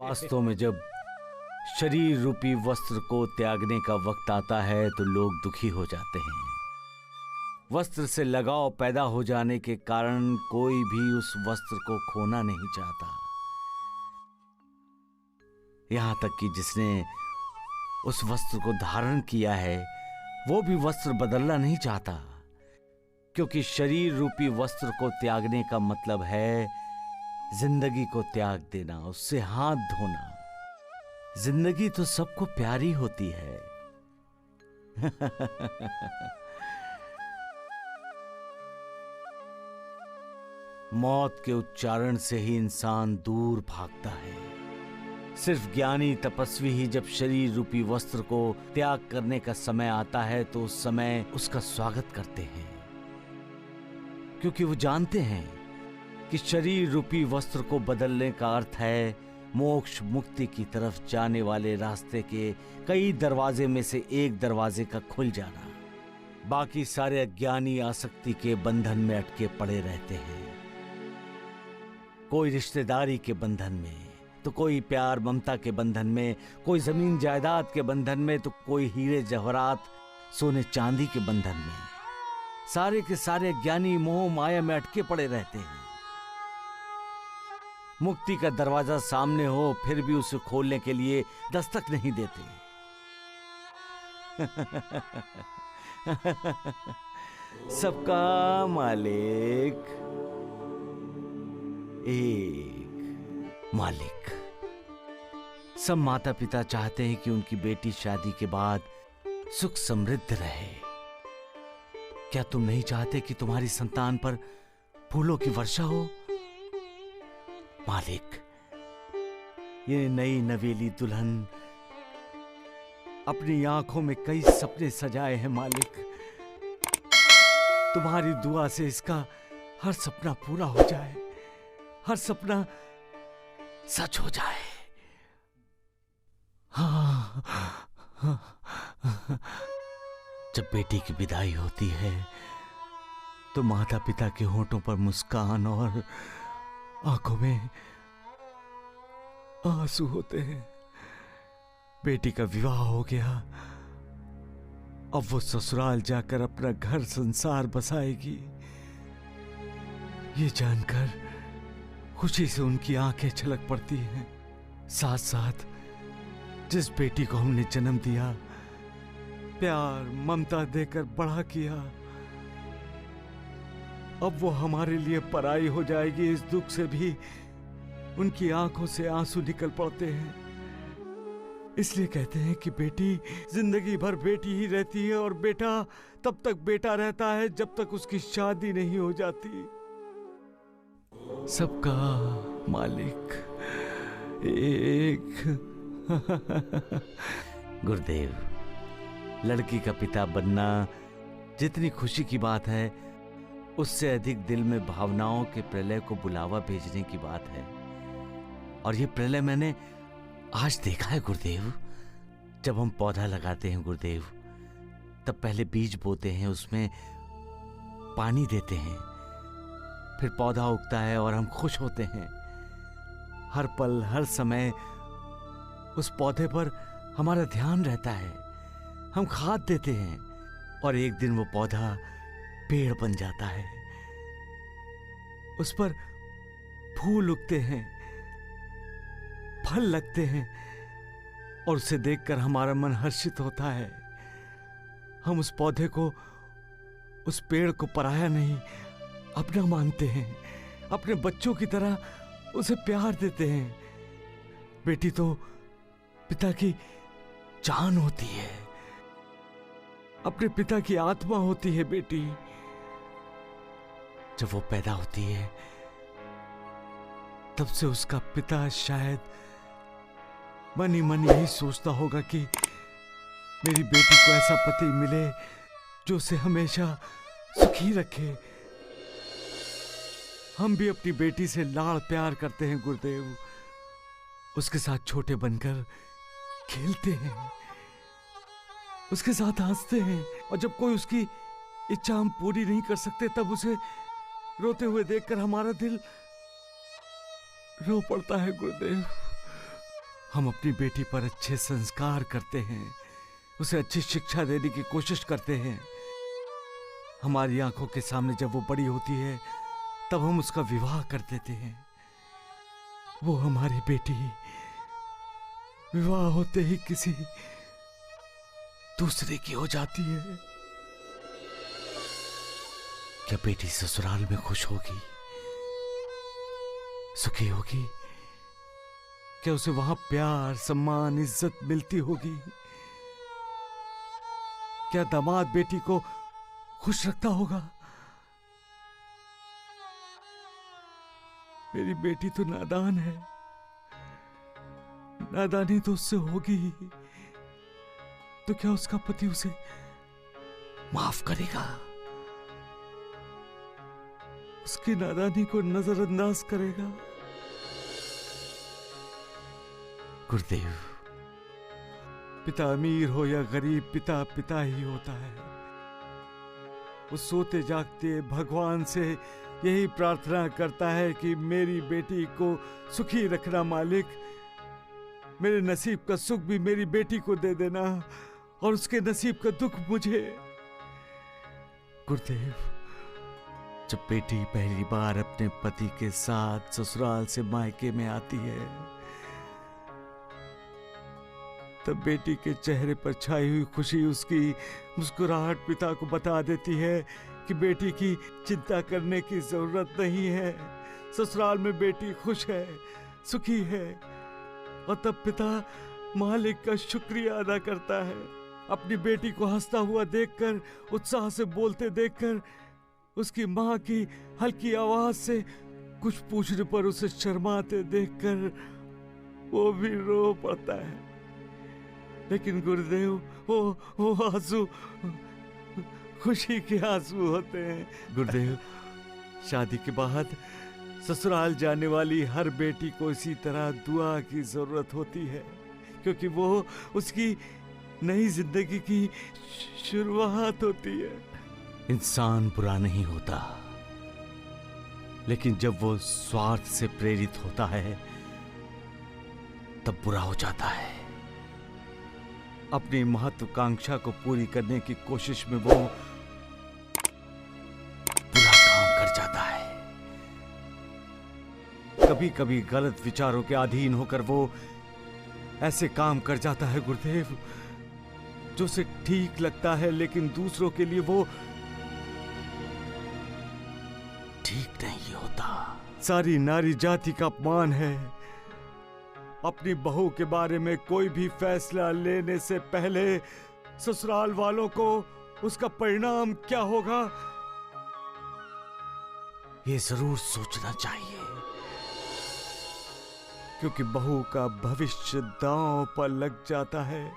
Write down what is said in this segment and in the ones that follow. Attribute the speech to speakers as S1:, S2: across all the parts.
S1: वास्तव में जब शरीर रूपी वस्त्र को त्यागने का वक्त आता है तो लोग दुखी हो जाते हैं। वस्त्र से लगाव पैदा हो जाने के कारण कोई भी उस वस्त्र को खोना नहीं चाहता, यहां तक कि जिसने उस वस्त्र को धारण किया है वो भी वस्त्र बदलना नहीं चाहता, क्योंकि शरीर रूपी वस्त्र को त्यागने का मतलब है जिंदगी को त्याग देना, उससे हाथ धोना। जिंदगी तो सबको प्यारी होती है। मौत के उच्चारण से ही इंसान दूर भागता है। सिर्फ ज्ञानी तपस्वी ही जब शरीर रूपी वस्त्र को त्याग करने का समय आता है तो उस समय उसका स्वागत करते हैं, क्योंकि वो जानते हैं कि शरीर रूपी वस्त्र को बदलने का अर्थ है मोक्ष मुक्ति की तरफ जाने वाले रास्ते के कई दरवाजे में से एक दरवाजे का खुल जाना। बाकी सारे अज्ञानी आसक्ति के बंधन में अटके पड़े रहते हैं, कोई रिश्तेदारी के बंधन में, तो कोई प्यार ममता के बंधन में, कोई जमीन जायदाद के बंधन में, तो कोई हीरे जवाहरात सोने चांदी के बंधन में। सारे के सारे ज्ञानी मोह माया में अटके पड़े रहते हैं। मुक्ति का दरवाजा सामने हो फिर भी उसे खोलने के लिए दस्तक नहीं देते। सबका मालिक एक मालिक। सब माता पिता चाहते हैं कि उनकी बेटी शादी के बाद सुख समृद्ध रहे। क्या तुम नहीं चाहते कि तुम्हारी संतान पर फूलों की वर्षा हो? मालिक, ये नई नवेली दुल्हन अपनी आंखों में कई सपने सजाए हैं मालिक। तुम्हारी दुआ से इसका हर सपना पूरा हो जाए, हर सपना सच हो जाए। हाँ, जब बेटी की विदाई होती है तो माता पिता के होंठों पर मुस्कान और आंखों में आंसू होते हैं। बेटी का विवाह हो गया, अब वो ससुराल जाकर अपना घर संसार बसाएगी। ये जानकर खुशी से उनकी आंखें छलक पड़ती हैं। साथ साथ जिस बेटी को हमने जन्म दिया, प्यार ममता देकर बड़ा किया, अब वो हमारे लिए पराई हो जाएगी। इस दुख से भी उनकी आंखों से आंसू निकल पड़ते हैं। इसलिए कहते हैं कि बेटी जिंदगी भर बेटी ही रहती है और बेटा तब तक बेटा रहता है जब तक उसकी शादी नहीं हो जाती। सबका मालिक एक। गुरुदेव, लड़की का पिता बनना जितनी खुशी की बात है, उससे अधिक दिल में भावनाओं के प्रलय को बुलावा भेजने की बात है। और ये प्रलय मैंने आज देखा है गुरुदेव। जब हम पौधा लगाते हैं गुरुदेव, तब पहले बीज बोते हैं, उसमें पानी देते हैं, फिर पौधा उगता है और हम खुश होते हैं। हर पल हर समय उस पौधे पर हमारा ध्यान रहता है, हम खाद देते हैं और एक दिन वो पौधा पेड़ बन जाता है। उस पर फूल उगते हैं, फल लगते हैं और उसे देखकर हमारा मन हर्षित होता है। हम उस पौधे को, उस पेड़ को पराया नहीं, अपना मानते हैं, अपने बच्चों की तरह उसे प्यार देते हैं। बेटी तो पिता की जान होती है, अपने पिता की आत्मा होती है बेटी। जब वो पैदा होती है तब से उसका पिता शायद मन ही मन यही सोचता होगा कि मेरी बेटी को ऐसा पति मिले जो उसे हमेशा सुखी रखे। हम भी अपनी बेटी से लाड़ प्यार करते हैं गुरुदेव, उसके साथ छोटे बनकर खेलते हैं, उसके साथ हंसते हैं, और जब कोई उसकी इच्छा हम पूरी नहीं कर सकते तब उसे रोते हुए देखकर हमारा दिल रो पड़ता है गुरुदेव। हम अपनी बेटी पर अच्छे संस्कार करते हैं, उसे अच्छी शिक्षा देने की कोशिश करते हैं। हमारी आंखों के सामने जब वो बड़ी होती है तब हम उसका विवाह कर देते हैं। वो हमारी बेटी विवाह होते ही किसी दूसरे की हो जाती है। क्या बेटी ससुराल में खुश होगी, सुखी होगी? क्या उसे वहां प्यार, सम्मान, इज्जत मिलती होगी? क्या दामाद बेटी को खुश रखता होगा? मेरी बेटी तो नादान है, नादानी तो उससे होगी ही, तो क्या उसका पति उसे माफ करेगा? उसकी नादानी को नजरअंदाज करेगा? गुरुदेव, पिता अमीर हो या गरीब, पिता पिता ही होता है। वो सोते जागते भगवान से यही प्रार्थना करता है कि मेरी बेटी को सुखी रखना मालिक, मेरे नसीब का सुख भी मेरी बेटी को दे देना और उसके नसीब का दुख मुझे। गुरुदेव, जब बेटी पहली बार अपने पति के साथ ससुराल से मायके में आती है तब बेटी के चेहरे पर छाई हुई खुशी, उसकी मुस्कुराहट पिता को बता देती है कि बेटी की चिंता करने की जरूरत नहीं है, ससुराल में बेटी खुश है, सुखी है। और तब पिता मालिक का शुक्रिया अदा करता है। अपनी बेटी को हंसता हुआ देखकर, उत्साह से बोलते देखकर, उसकी मां की हल्की आवाज से कुछ पूछने पर उसे शर्माते देखकर वो भी रो पड़ता है। लेकिन गुरुदेव, वो आंसू खुशी के आंसू होते हैं। गुरुदेव, शादी के बाद ससुराल जाने वाली हर बेटी को इसी तरह दुआ की जरूरत होती है, क्योंकि वो उसकी नई जिंदगी की शुरुआत होती है। इंसान बुरा नहीं होता, लेकिन जब वो स्वार्थ से प्रेरित होता है तब बुरा हो जाता है। अपनी महत्वाकांक्षा को पूरी करने की कोशिश में वो बुरा काम कर जाता है। कभी कभी गलत विचारों के अधीन होकर वो ऐसे काम कर जाता है गुरुदेव जो उसे ठीक लगता है, लेकिन दूसरों के लिए वो ठीक नहीं होता। सारी नारी जाति का अपमान है। अपनी बहू के बारे में कोई भी फैसला लेने से पहले ससुराल वालों को उसका परिणाम क्या होगा ये जरूर सोचना चाहिए, क्योंकि बहू का भविष्य दांव पर लग जाता है।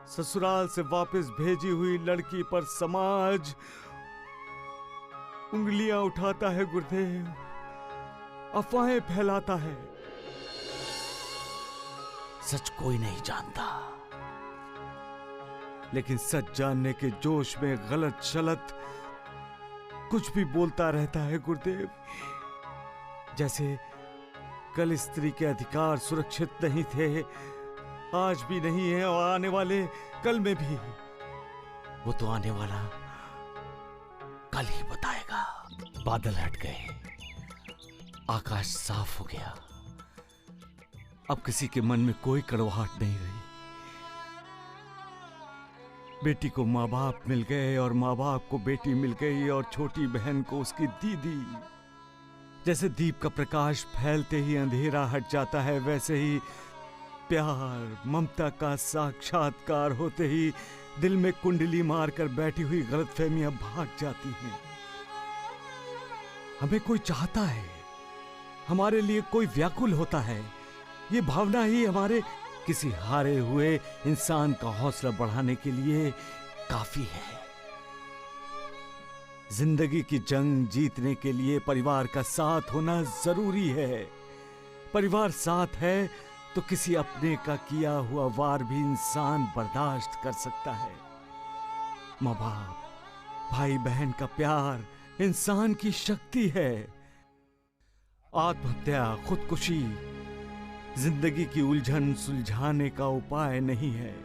S1: ससुराल से वापस भेजी हुई लड़की पर समाज उंगलियां उठाता है गुरुदेव, अफवाहें फैलाता है। सच कोई नहीं जानता, लेकिन सच जानने के जोश में गलत शलत कुछ भी बोलता रहता है गुरुदेव। जैसे कल स्त्री के अधिकार सुरक्षित नहीं थे, आज भी नहीं है और आने वाले कल में भी। वो तो आने वाला कल ही बताएगा। बादल हट गए, आकाश साफ हो गया। अब किसी के मन में कोई कड़वाहट नहीं रही। बेटी को माँ बाप मिल गए और माँ बाप को बेटी मिल गई और छोटी बहन को उसकी दीदी। जैसे दीप का प्रकाश फैलते ही अंधेरा हट जाता है, वैसे ही प्यार ममता का साक्षात्कार होते ही दिल में कुंडली मारकर बैठी हुई गलतफहमियां भाग जाती हैं। हमें कोई चाहता है, हमारे लिए कोई व्याकुल होता है। ये भावना ही हमारे किसी हारे हुए इंसान का हौसला बढ़ाने के लिए काफी है। जिंदगी की जंग जीतने के लिए परिवार का साथ होना जरूरी है। परिवार साथ है तो किसी अपने का किया हुआ वार भी इंसान बर्दाश्त कर सकता है। माँ बाप, भाई बहन का प्यार इंसान की शक्ति है। आत्महत्या, खुदकुशी जिंदगी की उलझन सुलझाने का उपाय नहीं है।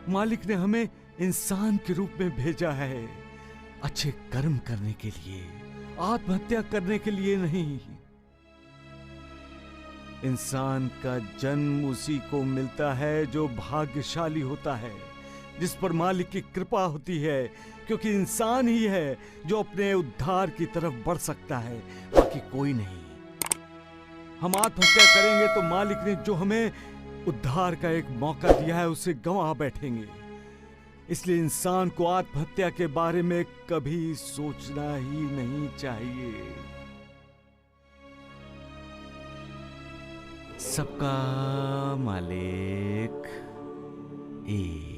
S1: मालिक ने हमें इंसान के रूप में भेजा है, अच्छे कर्म करने के लिए, आत्महत्या करने के लिए नहीं। इंसान का जन्म उसी को मिलता है जो भाग्यशाली होता है, जिस पर मालिक की कृपा होती है, क्योंकि इंसान ही है जो अपने उद्धार की तरफ बढ़ सकता है, बाकी कोई नहीं। हम आत्महत्या करेंगे तो मालिक ने जो हमें उद्धार का एक मौका दिया है उसे गंवा बैठेंगे। इसलिए इंसान को आत्महत्या के बारे में कभी सोचना ही नहीं चाहिए। सबका मालिक एक।